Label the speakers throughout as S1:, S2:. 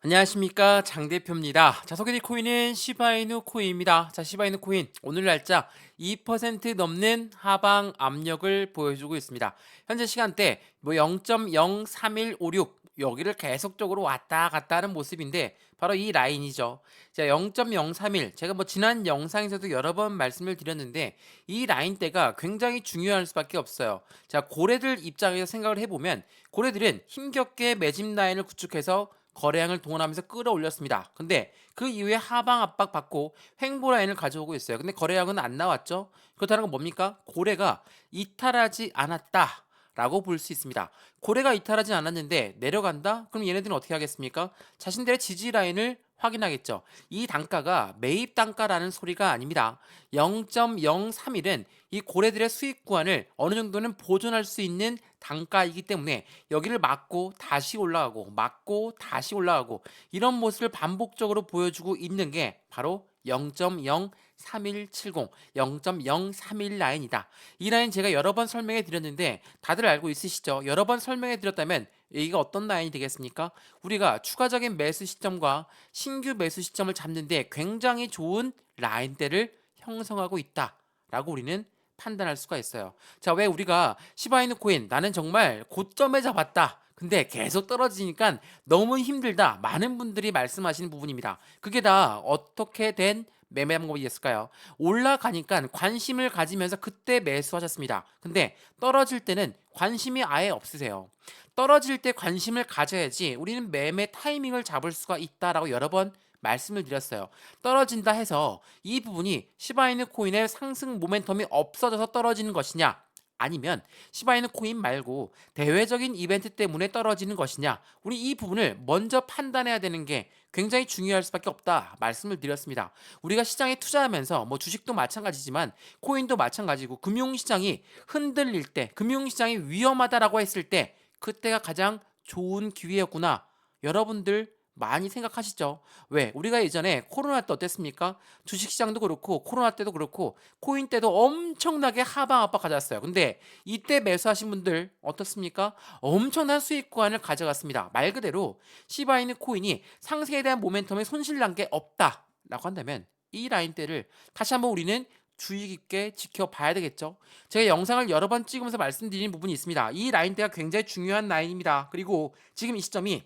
S1: 안녕하십니까, 장 대표입니다. 자, 소개될 코인은 시바이누 코인입니다. 자, 시바이누 코인 오늘 날짜 2% 넘는 하방 압력을 보여주고 있습니다. 현재 시간대 뭐 0.03156 여기를 계속적으로 왔다 갔다 하는 모습인데 바로 이 라인이죠. 자, 0.031 제가 뭐 지난 영상에서도 여러 번 말씀을 드렸는데 이 라인대가 굉장히 중요할 수밖에 없어요. 자, 고래들 입장에서 생각을 해보면 고래들은 힘겹게 매집 라인을 구축해서 거래량을 동원하면서 끌어올렸습니다. 근데 그 이후에 하방 압박 받고 횡보 라인을 가져오고 있어요. 근데 거래량은 안 나왔죠. 그렇다는 건 뭡니까? 고래가 이탈하지 않았다. 라고 볼 수 있습니다. 고래가 이탈하지 않았는데 내려간다? 그럼 얘네들은 어떻게 하겠습니까? 자신들의 지지 라인을 확인하겠죠. 이 단가가 매입 단가라는 소리가 아닙니다. 0.031은 이 고래들의 수익 구간을 어느 정도는 보존할 수 있는 단가이기 때문에 여기를 맞고 다시 올라가고 맞고 다시 올라가고 이런 모습을 반복적으로 보여주고 있는 게 바로 0.03170, 0.031 라인이다. 이 라인 제가 여러 번 설명해 드렸는데 다들 알고 있으시죠? 여러 번 설명해 드렸다면 이게 어떤 라인이 되겠습니까? 우리가 추가적인 매수 시점과 신규 매수 시점을 잡는데 굉장히 좋은 라인대를 형성하고 있다라고 우리는 판단할 수가 있어요. 자, 왜 우리가 시바이누 코인 나는 정말 고점에 잡았다. 근데 계속 떨어지니까 너무 힘들다. 많은 분들이 말씀하시는 부분입니다. 그게 다 어떻게 된 매매 방법이었을까요? 올라가니까 관심을 가지면서 그때 매수하셨습니다. 근데 떨어질 때는 관심이 아예 없으세요. 떨어질 때 관심을 가져야지 우리는 매매 타이밍을 잡을 수가 있다라고 여러 번 말씀을 드렸어요. 떨어진다 해서 이 부분이 시바이누 코인의 상승 모멘텀이 없어져서 떨어지는 것이냐? 아니면 시바이누 코인 말고 대외적인 이벤트 때문에 떨어지는 것이냐? 우리 이 부분을 먼저 판단해야 되는 게 굉장히 중요할 수밖에 없다 말씀을 드렸습니다. 우리가 시장에 투자하면서 뭐 주식도 마찬가지지만 코인도 마찬가지고 금융시장이 흔들릴 때, 금융시장이 위험하다라고 했을 때 그때가 가장 좋은 기회였구나. 여러분들 많이 생각하시죠? 왜? 우리가 예전에 코로나 때 어땠습니까? 주식시장도 그렇고 코로나 때도 그렇고 코인 때도 엄청나게 하방 압박 가져왔어요. 근데 이때 매수하신 분들 어떻습니까? 엄청난 수익 구간을 가져갔습니다. 말 그대로 시바이누 코인이 상승에 대한 모멘텀에 손실난 게 없다라고 한다면 이 라인대를 다시 한번 우리는 주의 깊게 지켜봐야 되겠죠. 제가 영상을 여러 번 찍으면서 말씀드린 부분이 있습니다. 이 라인대가 굉장히 중요한 라인입니다. 그리고 지금 이 시점이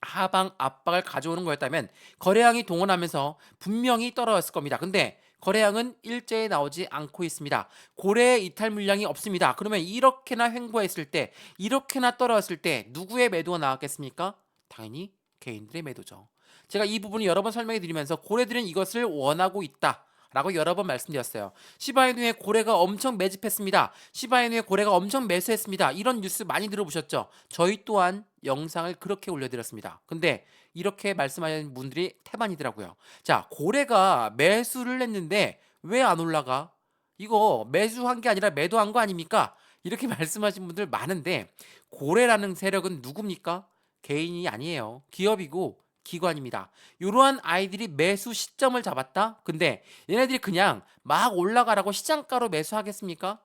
S1: 하방 압박을 가져오는 거였다면 거래량이 동원하면서 분명히 떨어졌을 겁니다. 근데 거래량은 일제에 나오지 않고 있습니다. 고래의 이탈 물량이 없습니다. 그러면 이렇게나 횡보했을 때, 이렇게나 떨어졌을 때 누구의 매도가 나왔겠습니까? 당연히 개인들의 매도죠. 제가 이 부분을 여러 번 설명해 드리면서 고래들은 이것을 원하고 있다. 라고 여러 번 말씀드렸어요. 시바이누의 고래가 엄청 매집했습니다. 시바이누의 고래가 엄청 매수했습니다. 이런 뉴스 많이 들어보셨죠? 저희 또한 영상을 그렇게 올려드렸습니다. 근데 이렇게 말씀하는 분들이 태반이더라고요. 자, 고래가 매수를 했는데 왜 안 올라가? 이거 매수한 게 아니라 매도한 거 아닙니까? 이렇게 말씀하신 분들 많은데 고래라는 세력은 누굽니까? 개인이 아니에요. 기업이고 기관입니다. 이러한 아이들이 매수 시점을 잡았다? 근데 얘네들이 그냥 막 올라가라고 시장가로 매수하겠습니까?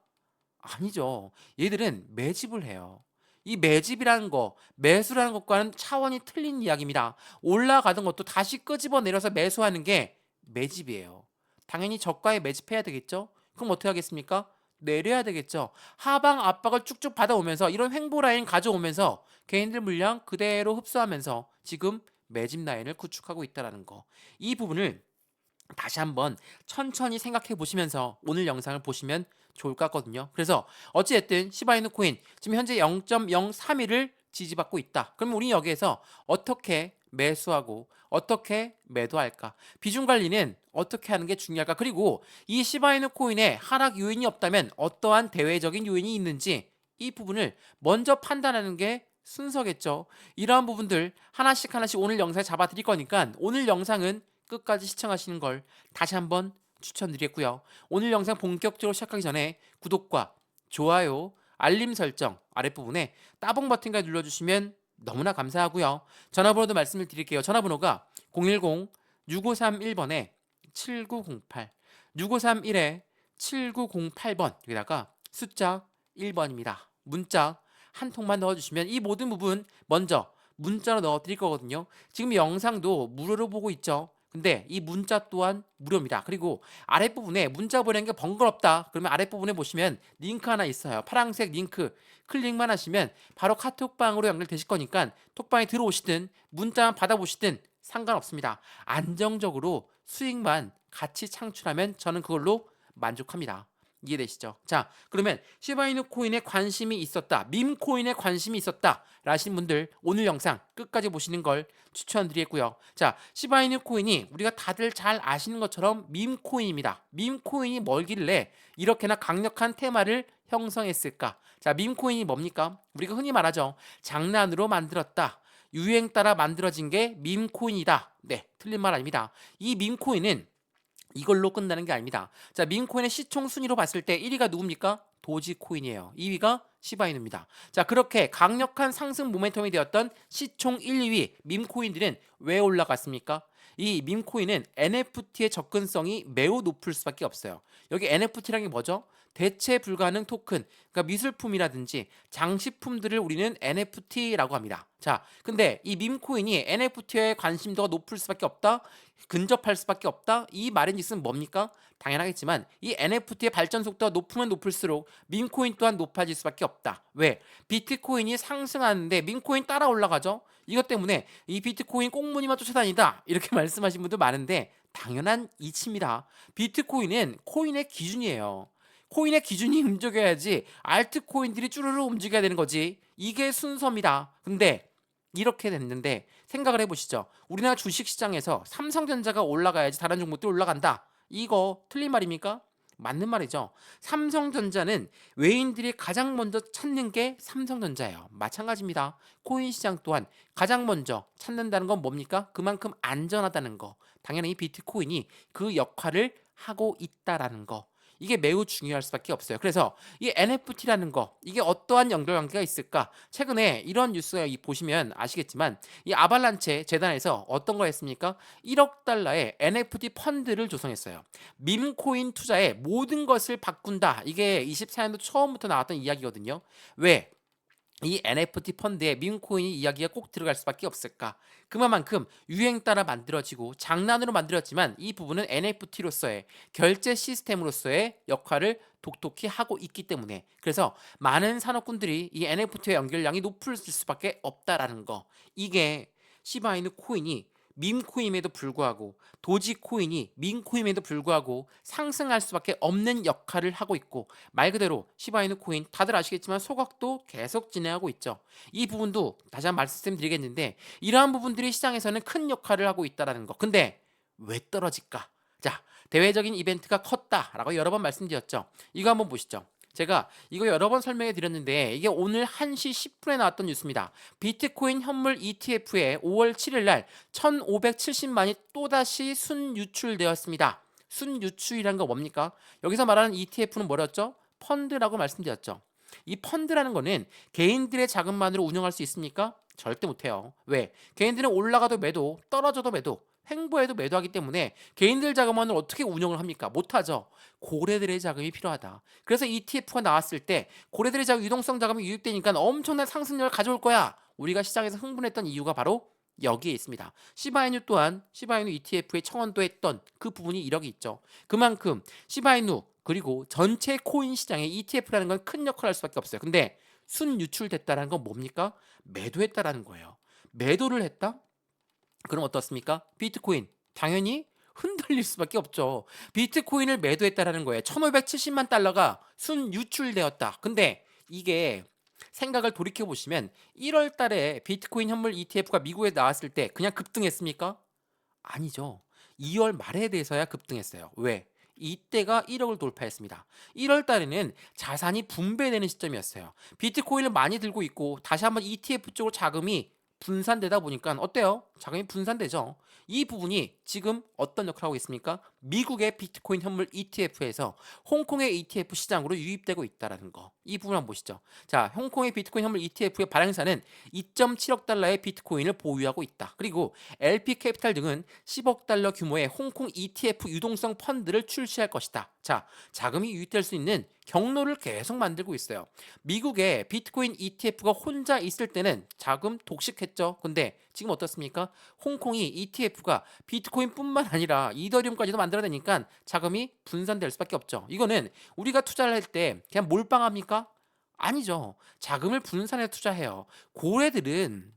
S1: 아니죠. 얘들은 매집을 해요. 이 매집이라는 거, 매수라는 것과는 차원이 틀린 이야기입니다. 올라가던 것도 다시 끄집어 내려서 매수하는 게 매집이에요. 당연히 저가에 매집해야 되겠죠? 그럼 어떻게 하겠습니까? 내려야 되겠죠. 하방 압박을 쭉쭉 받아오면서 이런 횡보 라인 가져오면서 개인들 물량 그대로 흡수하면서 지금 매집 라인을 구축하고 있다는 거. 이 부분을 다시 한번 천천히 생각해 보시면서 오늘 영상을 보시면 좋을 것 같거든요. 그래서 어찌됐든 시바이누 코인 지금 현재 0.031을 지지받고 있다. 그럼 우리 여기에서 어떻게 매수하고 어떻게 매도할까? 비중 관리는 어떻게 하는 게 중요할까? 그리고 이 시바이누 코인에 하락 요인이 없다면 어떠한 대외적인 요인이 있는지 이 부분을 먼저 판단하는 게 순서겠죠. 이러한 부분들 하나씩 하나씩 오늘 영상에 잡아 드릴 거니까 오늘 영상은 끝까지 시청하시는 걸 다시 한번 추천드리겠고요. 오늘 영상 본격적으로 시작하기 전에 구독과 좋아요, 알림 설정 아랫부분에 따봉 버튼까지 눌러주시면 너무나 감사하고요. 전화번호도 말씀을 드릴게요. 전화번호가 010-6531번에 7908, 6531에 7908번 여기다가 숫자 1번입니다. 문자 한 통만 넣어주시면 이 모든 부분 먼저 문자로 넣어 드릴 거거든요. 지금 영상도 무료로 보고 있죠. 근데 이 문자 또한 무료입니다. 그리고 아랫부분에 문자 보내는 게 번거롭다. 그러면 아랫부분에 보시면 링크 하나 있어요. 파란색 링크 클릭만 하시면 바로 카톡방으로 연결되실 거니까 톡방에 들어오시든 문자만 받아보시든 상관없습니다. 안정적으로 수익만 같이 창출하면 저는 그걸로 만족합니다. 이해되시죠? 자, 그러면 시바이누 코인에 관심이 있었다, 밈 코인에 관심이 있었다 라신 분들 오늘 영상 끝까지 보시는 걸 추천드리겠고요. 자, 시바이누 코인이 우리가 다들 잘 아시는 것처럼 밈 코인입니다. 밈 코인이 뭘길래 이렇게나 강력한 테마를 형성했을까? 자, 밈 코인이 뭡니까? 우리가 흔히 말하죠. 장난으로 만들었다, 유행 따라 만들어진 게 밈 코인이다. 네, 틀린 말 아닙니다. 이 밈 코인은 이걸로 끝나는 게 아닙니다. 자, 밈코인의 시총 순위로 봤을 때 1위가 누굽니까? 도지코인이에요. 2위가 시바이누입니다. 자, 그렇게 강력한 상승 모멘텀이 되었던 시총 1, 2위 밈코인들은 왜 올라갔습니까? 이 밈코인은 NFT의 접근성이 매우 높을 수밖에 없어요. 여기 NFT라는 게 뭐죠? 대체 불가능 토큰, 그러니까 미술품이라든지 장식품들을 우리는 NFT라고 합니다. 자, 근데 이 밈코인이 NFT에 관심도가 높을 수밖에 없다, 근접할 수밖에 없다, 이 말인즉슨 뭡니까? 당연하겠지만 이 NFT의 발전 속도가 높으면 높을수록 밈코인 또한 높아질 수밖에 없다. 왜? 비트코인이 상승하는데 밈코인 따라 올라가죠. 이것 때문에 이 비트코인 꽁무니만 쫓아다니다 이렇게 말씀하신 분들 많은데 당연한 이치입니다. 비트코인은 코인의 기준이에요. 코인의 기준이 움직여야지 알트코인들이 쭈르르 움직여야 되는 거지. 이게 순서입니다. 근데 이렇게 됐는데 생각을 해보시죠. 우리나라 주식시장에서 삼성전자가 올라가야지 다른 종목들이 올라간다. 이거 틀린 말입니까? 맞는 말이죠. 삼성전자는 외인들이 가장 먼저 찾는 게 삼성전자예요. 마찬가지입니다. 코인 시장 또한 가장 먼저 찾는다는 건 뭡니까? 그만큼 안전하다는 거. 당연히 이 비트코인이 그 역할을 하고 있다라는 거. 이게 매우 중요할 수밖에 없어요. 그래서 이 NFT라는 거, 이게 어떠한 연결관계가 있을까? 최근에 이런 뉴스가 보시면 아시겠지만 이 아발란체 재단에서 어떤 거 했습니까? 1억 달러의 NFT 펀드를 조성했어요. 밈코인 투자에 모든 것을 바꾼다. 이게 24년도 처음부터 나왔던 이야기거든요. 왜? 이 NFT 펀드에 밈코인이 이야기가 꼭 들어갈 수밖에 없을까? 그만큼 유행 따라 만들어지고 장난으로 만들었지만 이 부분은 NFT로서의 결제 시스템으로서의 역할을 독특히 하고 있기 때문에, 그래서 많은 산업군들이 이 NFT의 연결량이 높을 수밖에 없다라는 거. 이게 시바이누 코인이 밈코인에도 불구하고, 도지코인이 밈코인에도 불구하고 상승할 수밖에 없는 역할을 하고 있고, 말 그대로 시바이누 코인 다들 아시겠지만 소각도 계속 진행하고 있죠. 이 부분도 다시 한번 말씀드리겠는데 이러한 부분들이 시장에서는 큰 역할을 하고 있다는 거. 근데 왜 떨어질까? 자, 대외적인 이벤트가 컸다라고 여러 번 말씀드렸죠. 이거 한번 보시죠. 제가 이거 여러 번 설명해 드렸는데 이게 오늘 1시 10분에 나왔던 뉴스입니다. 비트코인 현물 ETF에 5월 7일 날 1,570만이 또다시 순유출되었습니다. 순유출이란 거 뭡니까? 여기서 말하는 ETF는 뭐였죠? 펀드라고 말씀드렸죠. 이 펀드라는 거는 개인들의 자금만으로 운영할 수 있습니까? 절대 못해요. 왜? 개인들은 올라가도 매도, 떨어져도 매도, 횡보해도 매도하기 때문에 개인들 자금만으로 어떻게 운영을 합니까? 못하죠. 고래들의 자금이 필요하다. 그래서 ETF가 나왔을 때 고래들의 자금, 유동성 자금이 유입되니까 엄청난 상승력을 가져올 거야. 우리가 시장에서 흥분했던 이유가 바로 여기에 있습니다. 시바이누 또한 시바이누 ETF에 청원도 했던 그 부분이 1억이 있죠. 그만큼 시바이누 그리고 전체 코인 시장에 ETF라는 건 큰 역할을 할 수밖에 없어요. 근데 순유출됐다는 건 뭡니까? 매도했다라는 거예요. 매도를 했다? 그럼 어떻습니까? 비트코인 당연히 흔들릴 수밖에 없죠. 비트코인을 매도했다라는 거예요. 1,570만 달러가 순유출되었다. 근데 이게 생각을 돌이켜 보시면 1월 달에 비트코인 현물 ETF가 미국에 나왔을 때 그냥 급등했습니까? 아니죠. 2월 말에 대해서야 급등했어요. 왜? 이때가 1억을 돌파했습니다. 1월 달에는 자산이 분배되는 시점이었어요. 비트코인을 많이 들고 있고 다시 한번 ETF 쪽으로 자금이 분산되다 보니까 어때요? 자금이 분산되죠. 이 부분이 지금 어떤 역할을 하고 있습니까? 미국의 비트코인 현물 ETF에서 홍콩의 ETF 시장으로 유입되고 있다는 거. 이 부분 한번 보시죠. 자, 홍콩의 비트코인 현물 ETF의 발행사는 2.7억 달러의 비트코인을 보유하고 있다. 그리고 LP 캐피탈 등은 10억 달러 규모의 홍콩 ETF 유동성 펀드를 출시할 것이다. 자, 자금이 유입될 수 있는 경로를 계속 만들고 있어요. 미국의 비트코인 ETF가 혼자 있을 때는 자금 독식했죠. 근데 지금 어떻습니까? 홍콩이 ETF가 비트코인뿐만 아니라 이더리움까지도 만들어내니까 자금이 분산될 수밖에 없죠. 이거는 우리가 투자를 할 때 그냥 몰빵합니까? 아니죠. 자금을 분산해 투자해요. 고래들은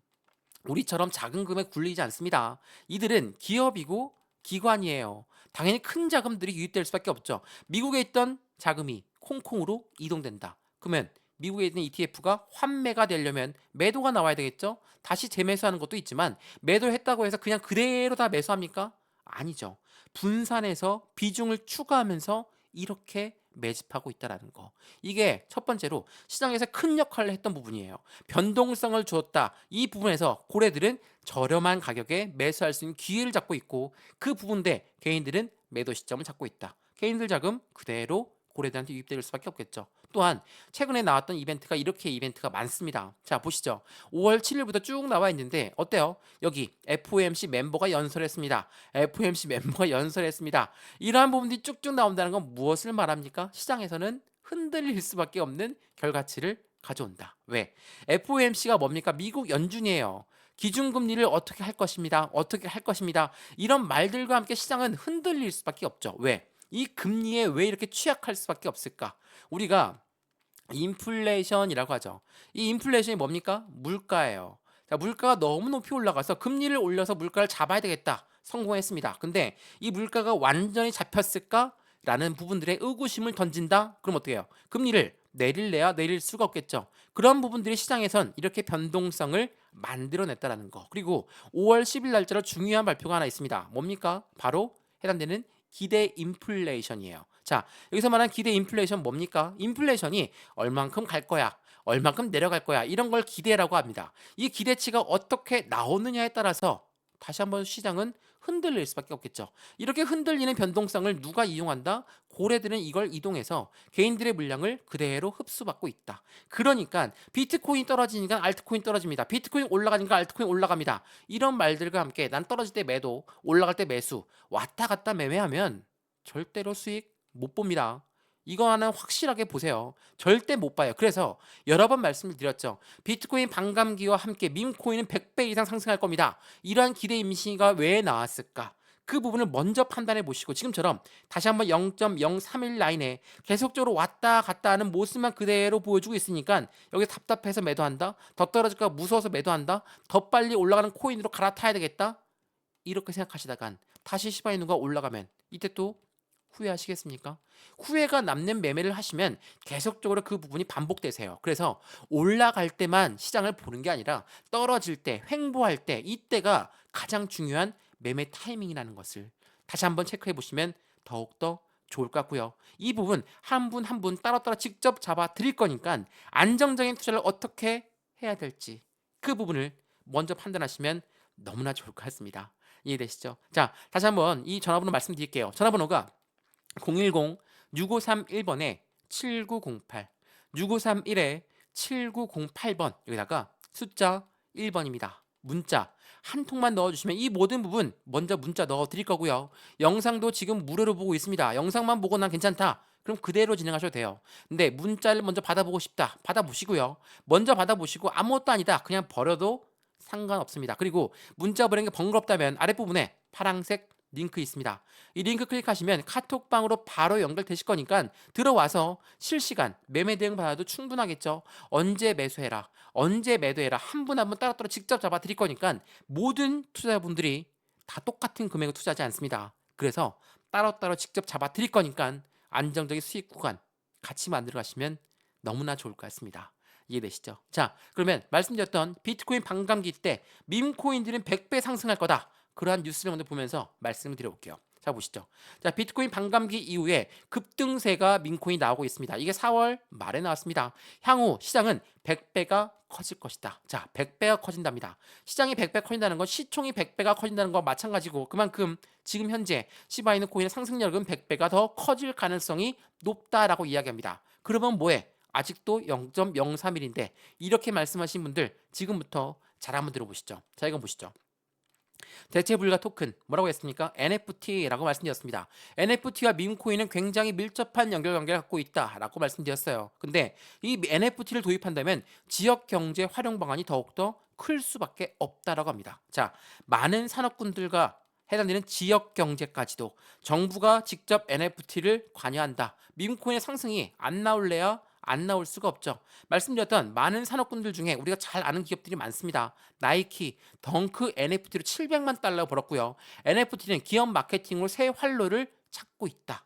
S1: 우리처럼 작은 금액 굴리지 않습니다. 이들은 기업이고 기관이에요. 당연히 큰 자금들이 유입될 수밖에 없죠. 미국에 있던 자금이 홍콩으로 이동된다. 그러면 미국에 있는 ETF가 환매가 되려면 매도가 나와야 되겠죠? 다시 재매수하는 것도 있지만 매도했다고 해서 그냥 그대로 다 매수합니까? 아니죠. 분산해서 비중을 추가하면서 이렇게 매집하고 있다라는 거. 이게 첫 번째로 시장에서 큰 역할을 했던 부분이에요. 변동성을 주었다. 이 부분에서 고래들은 저렴한 가격에 매수할 수 있는 기회를 잡고 있고 그 부분대 개인들은 매도 시점을 잡고 있다. 개인들 자금 그대로 고래들한테 유입될 수밖에 없겠죠. 또한 최근에 나왔던 이벤트가 이렇게 이벤트가 많습니다. 자 보시죠. 5월 7일부터 쭉 나와 있는데 어때요? 여기 FOMC 멤버가 연설했습니다. FOMC 멤버가 연설했습니다. 이러한 부분들이 쭉쭉 나온다는 건 무엇을 말합니까? 시장에서는 흔들릴 수밖에 없는 결과치를 가져온다. 왜? FOMC가 뭡니까? 미국 연준이에요. 기준금리를 어떻게 할 것입니다. 어떻게 할 것입니다. 이런 말들과 함께 시장은 흔들릴 수밖에 없죠. 왜? 이 금리에 왜 이렇게 취약할 수밖에 없을까? 우리가 인플레이션이라고 하죠. 이 인플레이션이 뭡니까? 물가예요. 자, 물가가 너무 높이 올라가서 금리를 올려서 물가를 잡아야 되겠다. 성공했습니다. 근데 이 물가가 완전히 잡혔을까? 라는 부분들의 의구심을 던진다? 그럼 어떻게 해요? 금리를 내릴래야 내릴 수가 없겠죠. 그런 부분들이 시장에선 이렇게 변동성을 만들어냈다라는 거. 그리고 5월 10일 날짜로 중요한 발표가 하나 있습니다. 뭡니까? 바로 해당되는 기대 인플레이션이에요. 자, 여기서 말하는 기대 인플레이션 뭡니까? 인플레이션이 얼만큼 갈 거야, 얼만큼 내려갈 거야 이런 걸 기대라고 합니다. 이 기대치가 어떻게 나오느냐에 따라서 다시 한번 시장은 흔들릴 수밖에 없겠죠. 이렇게 흔들리는 변동성을 누가 이용한다? 고래들은 이걸 이동해서 개인들의 물량을 그대로 흡수받고 있다. 그러니까 비트코인 떨어지니까 알트코인 떨어집니다. 비트코인 올라가니까 알트코인 올라갑니다. 이런 말들과 함께 난 떨어질 때 매도, 올라갈 때 매수, 왔다 갔다 매매하면 절대로 수익 못 봅니다. 이거 하나 확실하게 보세요. 절대 못 봐요. 그래서 여러 번 말씀을 드렸죠. 비트코인 반감기와 함께 밈코인은 100배 이상 상승할 겁니다. 이러한 기대 임시가 왜 나왔을까? 그 부분을 먼저 판단해 보시고 지금처럼 다시 한번 0.031 라인에 계속적으로 왔다 갔다 하는 모습만 그대로 보여주고 있으니까 여기 답답해서 매도한다. 더 떨어질까 무서워서 매도한다. 더 빨리 올라가는 코인으로 갈아타야 되겠다. 이렇게 생각하시다간 다시 시바이누가 올라가면 이때 또 후회하시겠습니까? 후회가 남는 매매를 하시면 계속적으로 그 부분이 반복되세요. 그래서 올라갈 때만 시장을 보는 게 아니라 떨어질 때, 횡보할 때 이때가 가장 중요한 매매 타이밍이라는 것을 다시 한번 체크해 보시면 더욱더 좋을 것 같고요. 이 부분 한 분 한 분 따로따로 직접 잡아 드릴 거니까 안정적인 투자를 어떻게 해야 될지 그 부분을 먼저 판단하시면 너무나 좋을 것 같습니다. 이해되시죠? 자, 다시 한번 이 전화번호 말씀드릴게요. 전화번호가 010-6531번에 7908 6531에 7908번 여기다가 숫자 1번입니다. 문자 한 통만 넣어주시면 이 모든 부분 먼저 문자 넣어드릴 거고요. 영상도 지금 무료로 보고 있습니다. 영상만 보고 난 괜찮다. 그럼 그대로 진행하셔도 돼요. 근데 문자를 먼저 받아보고 싶다. 받아보시고요. 먼저 받아보시고 아무것도 아니다. 그냥 버려도 상관없습니다. 그리고 문자 보내는 게 번거롭다면 아랫부분에 파란색 링크 있습니다. 이 링크 클릭하시면 카톡방으로 바로 연결되실 거니까 들어와서 실시간 매매 대응 받아도 충분하겠죠. 언제 매수해라, 언제 매도해라 한 분 한 분 따로따로 직접 잡아 드릴 거니까 모든 투자자분들이 다 똑같은 금액을 투자하지 않습니다. 그래서 따로따로 직접 잡아 드릴 거니까 안정적인 수익 구간 같이 만들어 가시면 너무나 좋을 것 같습니다. 이해되시죠? 자, 그러면 말씀드렸던 비트코인 반감기 때 밈코인들은 100배 상승할 거다. 그러한 뉴스를 먼저 보면서 말씀을 드려볼게요. 자, 보시죠. 자, 비트코인 반감기 이후에 급등세가 민코인 나오고 있습니다. 이게 4월 말에 나왔습니다. 향후 시장은 100배가 커질 것이다. 자, 100배가 커진답니다. 시장이 100배 커진다는 건 시총이 100배가 커진다는 건 마찬가지고 그만큼 지금 현재 시바이누 코인의 상승력은 100배가 더 커질 가능성이 높다라고 이야기합니다. 그러면 뭐해? 아직도 0.031인데 이렇게 말씀하신 분들 지금부터 잘 한번 들어보시죠. 자, 이건 보시죠. 대체 불가 토큰 뭐라고 했습니까? NFT라고 말씀드렸습니다. NFT와 밈코인은 굉장히 밀접한 연결관계를 갖고 있다라고 말씀드렸어요. 근데 이 NFT를 도입한다면 지역 경제 활용 방안이 더욱더 클 수밖에 없다라고 합니다. 자, 많은 산업군들과 해당되는 지역 경제까지도 정부가 직접 NFT를 관여한다. 밈코인의 상승이 안 나올래야 안 나올 수가 없죠. 말씀드렸던 많은 산업군들 중에 우리가 잘 아는 기업들이 많습니다. 나이키, 덩크 NFT로 700만 달러 벌었고요. NFT는 기업 마케팅으로 새 활로를 찾고 있다.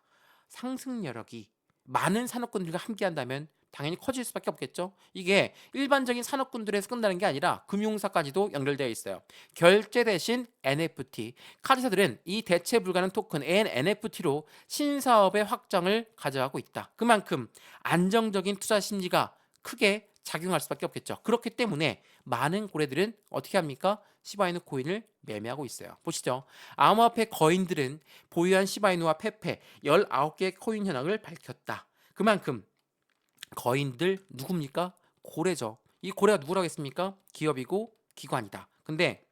S1: 상승 여력이 많은 산업군들과 함께 한다면 당연히 커질 수밖에 없겠죠. 이게 일반적인 산업군들에서 끝나는 게 아니라 금융사까지도 연결되어 있어요. 결제 대신 NFT. 카드사들은 이 대체 불가능 토큰 NFT로 신사업의 확장을 가져가고 있다. 그만큼 안정적인 투자 심리가 크게 작용할 수밖에 없겠죠. 그렇기 때문에 많은 고래들은 어떻게 합니까? 시바이누 코인을 매매하고 있어요. 보시죠. 암호화폐 거인들은 보유한 시바이누와 페페 19개의 코인 현황을 밝혔다. 그만큼 거인들 누굽니까? 고래죠. 이 고래가 누구라고 했습니까? 기업이고 기관이다. 근데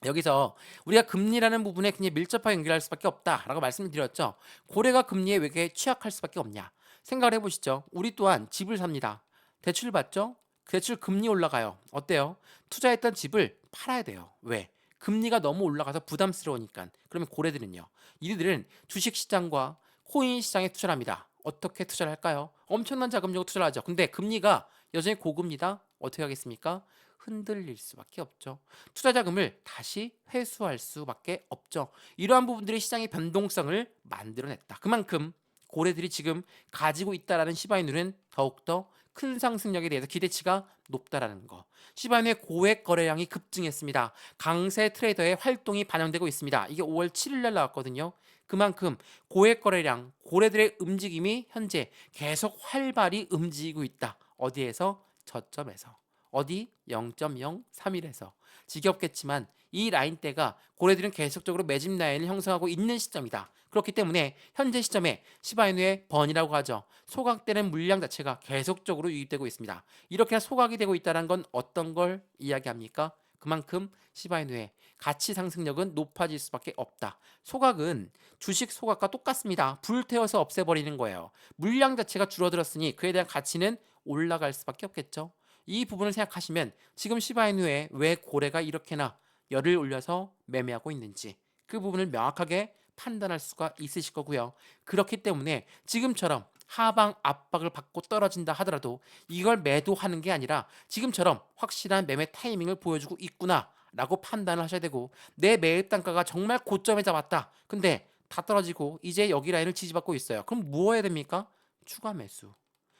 S1: 여기서 우리가 금리라는 부분에 굉장히 밀접하게 연결할 수밖에 없다라고 말씀드렸죠. 고래가 금리에 왜 이렇게 취약할 수밖에 없냐? 생각을 해보시죠. 우리 또한 집을 삽니다. 대출 받죠? 그 대출 금리 올라가요. 어때요? 투자했던 집을 팔아야 돼요. 왜? 금리가 너무 올라가서 부담스러우니까. 그러면 고래들은요. 이들은 주식시장과 코인 시장에 투자를 합니다. 어떻게 투자를 할까요? 엄청난 자금력으로 투자를 하죠. 근데 금리가 여전히 고금리다. 어떻게 하겠습니까? 흔들릴 수밖에 없죠. 투자 자금을 다시 회수할 수밖에 없죠. 이러한 부분들이 시장의 변동성을 만들어냈다. 그만큼 고래들이 지금 가지고 있다라는 시바이누는 더욱더 큰 상승력에 대해서 기대치가 높다라는 거. 시바이누의 고액 거래량이 급증했습니다. 강세 트레이더의 활동이 반영되고 있습니다. 이게 5월 7일 날 나왔거든요. 그만큼 고액 거래량, 고래들의 움직임이 현재 계속 활발히 움직이고 있다. 어디에서? 저점에서. 어디? 0.031에서. 지겹겠지만 이 라인대가 고래들은 계속적으로 매집 라인을 형성하고 있는 시점이다. 그렇기 때문에 현재 시점에 시바이누의 번이라고 하죠. 소각되는 물량 자체가 계속적으로 유입되고 있습니다. 이렇게 소각이 되고 있다는 건 어떤 걸 이야기합니까? 그만큼 시바이누의 가치 상승력은 높아질 수밖에 없다. 소각은 주식 소각과 똑같습니다. 불태워서 없애버리는 거예요. 물량 자체가 줄어들었으니 그에 대한 가치는 올라갈 수밖에 없겠죠. 이 부분을 생각하시면 지금 시바이누에 왜 고래가 이렇게나 열을 올려서 매매하고 있는지 그 부분을 명확하게 판단할 수가 있으실 거고요. 그렇기 때문에 지금처럼 하방 압박을 받고 떨어진다 하더라도 이걸 매도하는 게 아니라 지금처럼 확실한 매매 타이밍을 보여주고 있구나 라고 판단을 하셔야 되고, 내 매입 단가가 정말 고점에 잡았다. 근데 다 떨어지고 이제 여기 라인을 지지받고 있어요. 그럼 뭐 해야 됩니까? 추가 매수,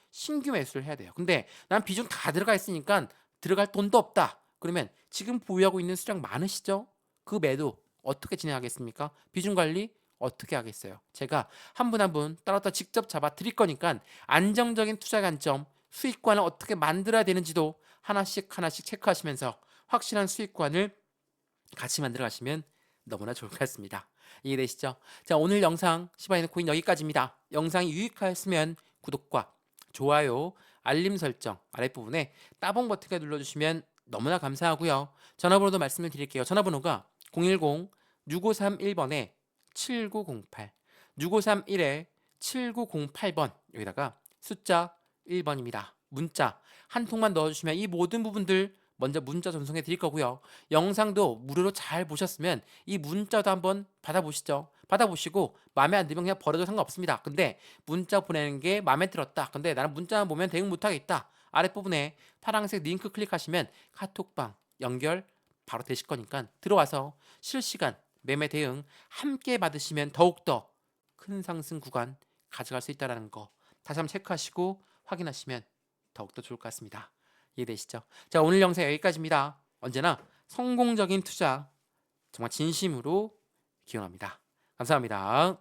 S1: 신규 매수를 해야 돼요. 근데 난 비중 다 들어가 있으니까 들어갈 돈도 없다. 그러면 지금 보유하고 있는 수량 많으시죠? 그 매도 어떻게 진행하겠습니까? 비중 관리 어떻게 하겠어요? 제가 한 분 한 분 따로따로 직접 잡아 드릴 거니까 안정적인 투자 관점, 수익관을 어떻게 만들어야 되는지도 하나씩 하나씩 체크하시면서 확실한 수익관을 같이 만들어 가시면 너무나 좋을 것 같습니다. 이해되시죠? 자, 오늘 영상 시바이누 코인 여기까지입니다. 영상이 유익하였으면 구독과 좋아요, 알림 설정 아랫부분에 따봉 버튼을 눌러주시면 너무나 감사하고요. 전화번호도 말씀을 드릴게요. 전화번호가 010-6531번에 7908, 6531에 7908번, 여기다가 숫자 1번입니다. 문자 한 통만 넣어주시면 이 모든 부분들 먼저 문자 전송해 드릴 거고요. 영상도 무료로 잘 보셨으면 이 문자도 한번 받아보시죠. 받아보시고 마음에 안 들면 그냥 버려도 상관없습니다. 근데 문자 보내는 게 마음에 들었다. 근데 나는 문자만 보면 대응 못하겠다. 아랫부분에 파란색 링크 클릭하시면 카톡방 연결 바로 되실 거니까 들어와서 실시간 매매 대응 함께 받으시면 더욱더 큰 상승 구간 가져갈 수 있다는 거 다시 한번 체크하시고 확인하시면 더욱더 좋을 것 같습니다. 이해되시죠? 자, 오늘 영상 여기까지입니다. 언제나 성공적인 투자 정말 진심으로 기원합니다. 감사합니다.